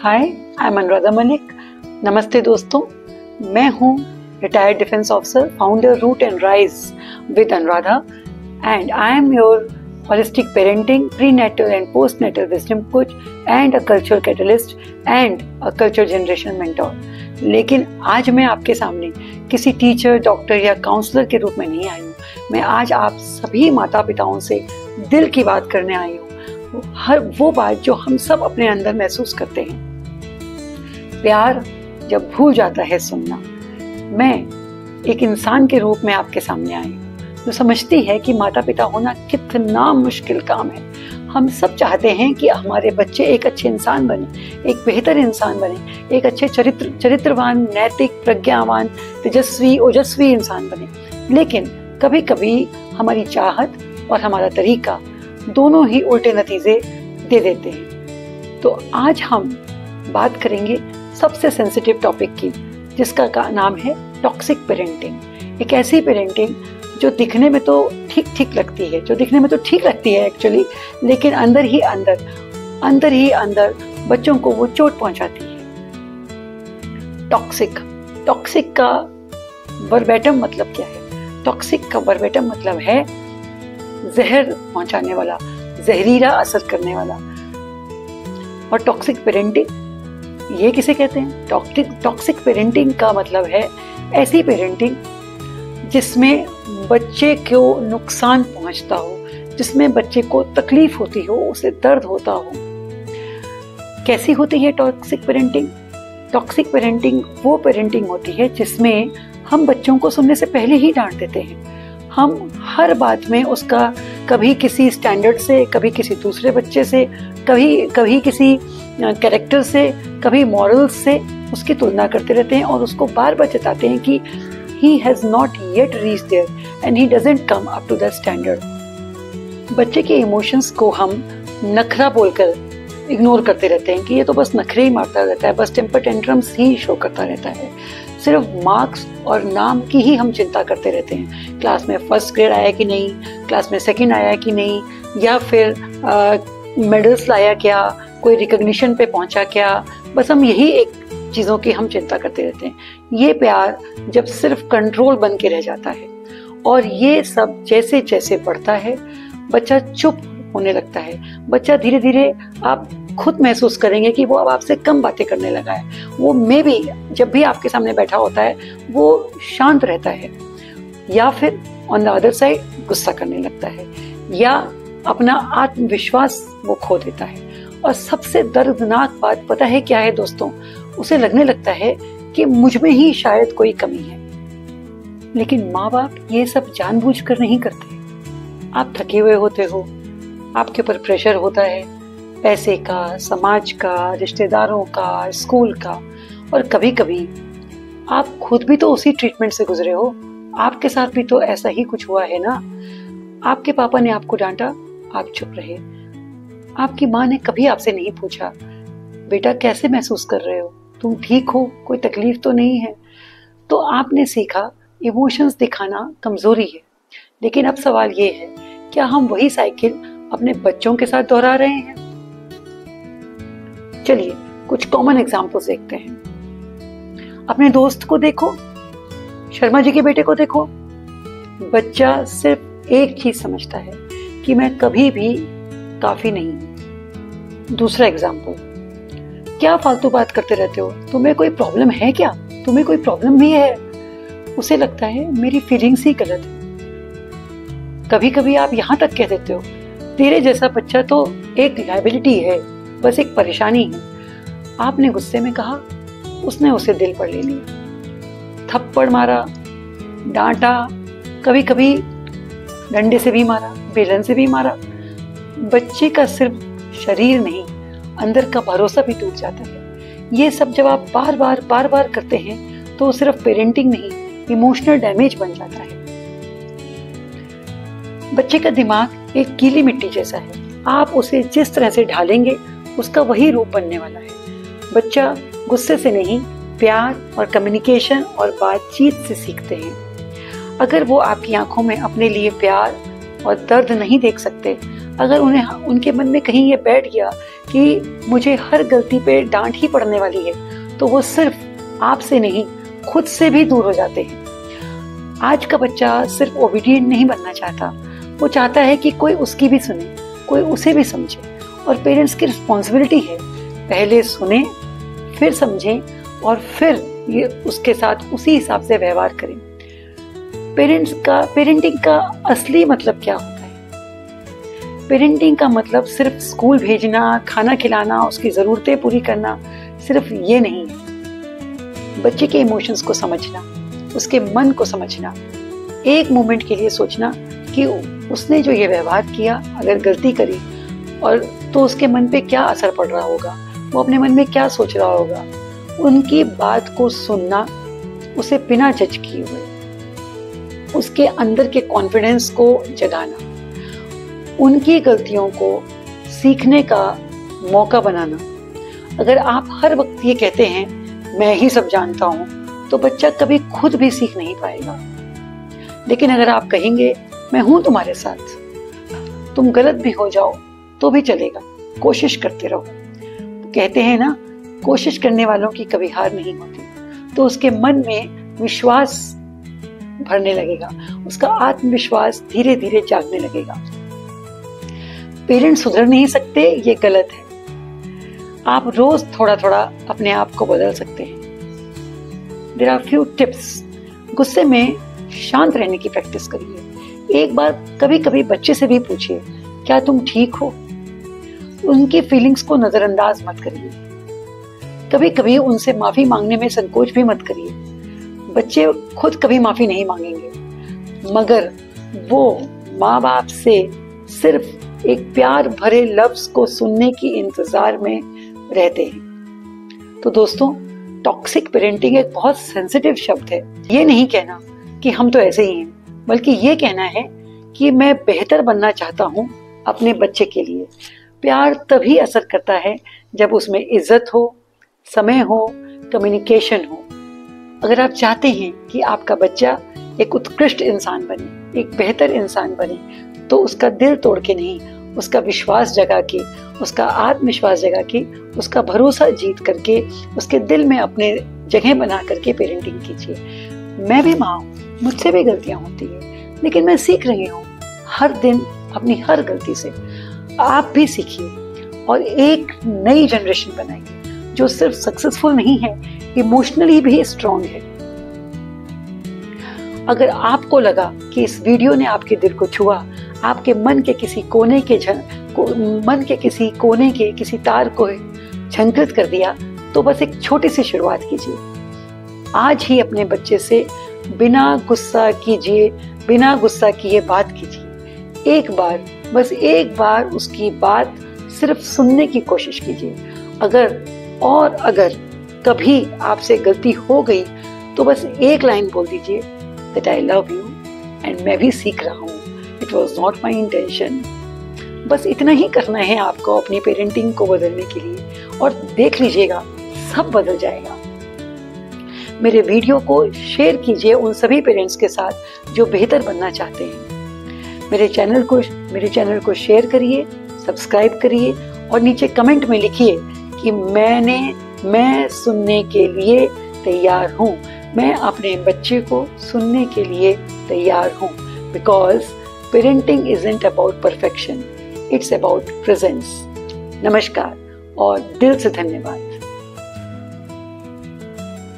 Hi, I am Anuradha Malik. नमस्ते दोस्तों, मैं हूँ retired defence officer, founder root and rise with Anuradha, and I am your holistic parenting, prenatal and postnatal wisdom coach and a cultural catalyst and a culture generation mentor। लेकिन आज मैं आपके सामने किसी टीचर, डॉक्टर या काउंसलर के रूप में नहीं आई हूँ। मैं आज आप सभी माता पिताओं से दिल की बात करने आई हूँ, हर वो बात जो हम सब अपने अंदर महसूस करते हैं। प्यार जब भूल जाता है सुनना। मैं एक इंसान के रूप में आपके सामने आई हूँ जो समझती है कि माता पिता होना कितना मुश्किल काम है। हम सब चाहते हैं कि हमारे बच्चे एक अच्छे इंसान बने, एक बेहतर इंसान बने, एक अच्छे चरित्रवान, नैतिक, प्रज्ञावान, तेजस्वी, ओजस्वी इंसान बने। लेकिन कभी कभी हमारी चाहत और हमारा तरीका दोनों ही उल्टे नतीजे दे देते हैं। तो आज हम बात करेंगे सबसे सेंसिटिव टॉपिक की, जिसका नाम है टॉक्सिक पेरेंटिंग। एक ऐसी पेरेंटिंग जो दिखने में तो ठीक लगती है एक्चुअली, लेकिन अंदर ही अंदर बच्चों को वो चोट पहुंचाती है। टॉक्सिक का वर्बेटम मतलब क्या है? टॉक्सिक का वर्बेटम मतलब है जहर पहुंचाने वाला, जहरीला असर करने वाला। और टॉक्सिक पेरेंटिंग ये किसे कहते हैं? टॉक्सिक पेरेंटिंग का मतलब है ऐसी पेरेंटिंग जिसमें बच्चे को नुकसान पहुंचता हो, जिसमें बच्चे को तकलीफ होती हो, उसे दर्द होता हो। कैसी होती है टॉक्सिक पेरेंटिंग? टॉक्सिक पेरेंटिंग वो पेरेंटिंग होती है जिसमें हम बच्चों को सुनने से पहले ही डांट देते हैं। हम हर बात में उसका कभी किसी स्टैंडर्ड से, कभी किसी दूसरे बच्चे से, कभी किसी कैरेक्टर से, कभी मॉरल्स से उसकी तुलना करते रहते हैं और उसको बार बार जताते हैं कि he has not yet reached there and he doesn't come up to that standard। बच्चे के इमोशंस को हम नखरा बोलकर इग्नोर करते रहते हैं कि ये तो बस नखरे ही मारता रहता है, बस टेम्पर टेंट्रम्स ही शो करता रहता है। सिर्फ मार्क्स और नाम की ही हम चिंता करते रहते हैं। क्लास में फर्स्ट ग्रेड आया कि नहीं, क्लास में सेकंड आया कि नहीं, या फिर मेडल्स लाया क्या, कोई रिकॉग्निशन पे पहुंचा क्या। बस हम यही एक चीज़ों की हम चिंता करते रहते हैं। ये प्यार जब सिर्फ कंट्रोल बन के रह जाता है और ये सब जैसे जैसे बढ़ता है, बच्चा चुप होने लगता है। बच्चा धीरे धीरे आप खुद महसूस करेंगे कि वो अब आपसे कम बातें करने लगा है। वो मे बी जब भी आपके सामने बैठा होता है वो शांत रहता है, या फिर ऑन द अदर साइड गुस्सा करने लगता है, या अपना आत्मविश्वास वो खो देता है। और सबसे दर्दनाक बात पता है क्या है दोस्तों? उसे लगने लगता है कि मुझ में ही शायद कोई कमी है। लेकिन माँ बाप ये सब जानबूझकर नहीं करते। आप थके हुए होते हो, आपके ऊपर प्रेशर होता है, पैसे का, समाज का, रिश्तेदारों का, स्कूल का, और कभी कभी आप खुद भी तो उसी ट्रीटमेंट से गुजरे हो। आपके साथ भी तो ऐसा ही कुछ हुआ है ना। आपके पापा ने आपको डांटा, आप चुप रहे। आपकी माँ ने कभी आपसे नहीं पूछा बेटा कैसे महसूस कर रहे हो, तुम ठीक हो, कोई तकलीफ तो नहीं है। तो आपने सीखा इमोशंस दिखाना कमजोरी है। लेकिन अब सवाल ये है, क्या हम वही साइकिल अपने बच्चों के साथ दोहरा रहे हैं? चलिए कुछ कॉमन एग्जांपल्स देखते हैं। अपने दोस्त को देखो, शर्मा जी के बेटे को देखो। बच्चा सिर्फ एक चीज समझता है कि मैं कभी भी काफी नहीं हूं। दूसरा एग्जाम्पल, क्या फालतू बात करते रहते हो, तुम्हें कोई प्रॉब्लम है क्या, तुम्हें कोई प्रॉब्लम भी है? उसे लगता है मेरी फीलिंग्स ही गलत है। कभी कभी आप यहाँ तक कह देते हो तेरे जैसा बच्चा तो एक लायबिलिटी है, बस एक परेशानी है। आपने गुस्से में कहा, उसने उसे दिल पर ले लिया, थप्पड़ मारा, डांटा, कभी कभी डंडे से भी मारा, बेलन से भी मारा। बच्चे का सिर्फ शरीर नहीं, अंदर का भरोसा भी टूट जाता है। ये सब जब आप बार बार करते हैं तो सिर्फ पेरेंटिंग नहीं, इमोशनल डैमेज बन जाता है। बच्चे का दिमाग एक गीली मिट्टी जैसा है। आप उसे जिस तरह से ढालेंगे उसका वही रूप बनने वाला है। बच्चा गुस्से से नहीं, प्यार और कम्युनिकेशन और बातचीत से सीखते हैं। अगर वो आपकी आंखों में अपने लिए प्यार और दर्द नहीं देख सकते, अगर उनके मन में कहीं ये बैठ गया कि मुझे हर गलती पे डांट ही पड़ने वाली है, तो वो सिर्फ आपसे नहीं खुद से भी दूर हो जाते हैं। आज का बच्चा सिर्फ ओबीडिएंट नहीं बनना चाहता, वो चाहता है कि कोई उसकी भी सुने, कोई उसे भी समझे। और पेरेंट्स की रिस्पॉन्सिबिलिटी है पहले सुने, फिर समझें और फिर ये उसके साथ उसी हिसाब से व्यवहार करें। पेरेंटिंग का असली मतलब क्या होता है? पेरेंटिंग का मतलब सिर्फ स्कूल भेजना, खाना खिलाना, उसकी ज़रूरतें पूरी करना, सिर्फ ये नहीं है। बच्चे के इमोशंस को समझना, उसके मन को समझना, एक मोमेंट के लिए सोचना कि उसने जो ये व्यवहार किया, अगर गलती करी और तो उसके मन पे क्या असर पड़ रहा होगा, वो अपने मन में क्या सोच रहा होगा। उनकी बात को सुनना, उसे बिना जज किए हुए, उसके अंदर के कॉन्फिडेंस को जगाना, उनकी गलतियों को सीखने का मौका बनाना। अगर आप हर वक्त ये कहते हैं मैं ही सब जानता हूं, तो बच्चा कभी खुद भी सीख नहीं पाएगा। लेकिन अगर आप कहेंगे मैं हूं तुम्हारे साथ, तुम गलत भी हो जाओ तो भी चलेगा, कोशिश करते रहो। तो कहते हैं ना, कोशिश करने वालों की कभी हार नहीं होती। तो उसके मन में विश्वास भरने लगेगा, उसका आत्मविश्वास धीरे धीरे जागने लगेगा। पेरेंट्स सुधर नहीं सकते, ये गलत है। आप रोज थोड़ा थोड़ा अपने आप को बदल सकते हैं। There are few tips. गुस्से में शांत रहने की प्रैक्टिस करिए। एक बार कभी कभी बच्चे से भी पूछिए, क्या तुम ठीक हो? उनकी फीलिंग्स को नजरअंदाज मत करिए। कभी कभी उनसे माफी मांगने में संकोच भी मत करिए। बच्चे खुद कभी माफी नहीं मांगेंगे, मगर वो माँ बाप से सिर्फ एक प्यार भरे लफ्ज को सुनने की इंतजार में रहते हैं। तो दोस्तों, टॉक्सिक पेरेंटिंग एक बहुत सेंसिटिव शब्द है। ये नहीं कहना कि हम तो ऐसे ही हैं, बल्कि ये कहना है कि मैं बेहतर बनना चाहता हूँ अपने बच्चे के लिए। प्यार तभी असर करता है जब उसमें इज्जत हो, समय हो, कम्युनिकेशन हो। अगर आप चाहते हैं कि आपका बच्चा एक उत्कृष्ट इंसान बने, एक बेहतर इंसान बने, तो उसका दिल तोड़ के नहीं, उसका विश्वास जगा के, उसका आत्मविश्वास जगा के, उसका भरोसा जीत करके, उसके दिल में अपने जगह बना करके पेरेंटिंग कीजिए। मैं भी माँ हूँ, मुझसे भी गलतियां होती है, लेकिन मैं सीख रही हूँ हर दिन अपनी हर गलती से। आप भी सीखिए और एक नई जनरेशन बनाइए जो सिर्फ सक्सेसफुल नहीं है, इमोशनली भी स्ट्रांग है। अगर आपको लगा कि इस वीडियो ने आपके दिल को छुआ, आपके मन के किसी कोने के किसी तार को झंकृत कर दिया, तो बस एक छोटी सी शुरुआत कीजिए। आज ही अपने बच्चे से बिना गुस्सा किए बात कीजिए। एक बार, बस एक बार उसकी बात सिर्फ सुनने की कोशिश कीजिए। अगर कभी आपसे गलती हो गई, तो बस एक लाइन बोल दीजिए, that I love you and मैं भी सीख रहा हूँ, it was not my intention। बस इतना ही करना है आपको अपनी पेरेंटिंग को बदलने के लिए, और देख लीजिएगा सब बदल जाएगा। मेरे वीडियो को शेयर कीजिए उन सभी पेरेंट्स के साथ जो बेहतर बनना चाहते हैं। मेरे चैनल को शेयर करिए, सब्सक्राइब करिए और नीचे कमेंट में लिखिए कि मैं सुनने के लिए तैयार हूँ, मैं अपने बच्चे को सुनने के लिए तैयार हूँ। Because parenting isn't about perfection, it's about presence. नमस्कार और दिल से धन्यवाद।